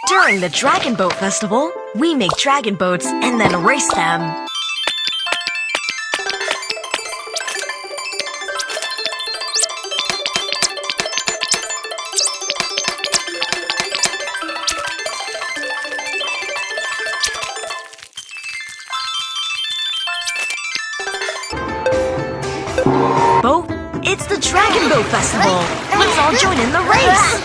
During the Dragon Boat Festival, we make dragon boats and then race them. Bo, it's the Dragon Boat Festival! Let's all join in the race!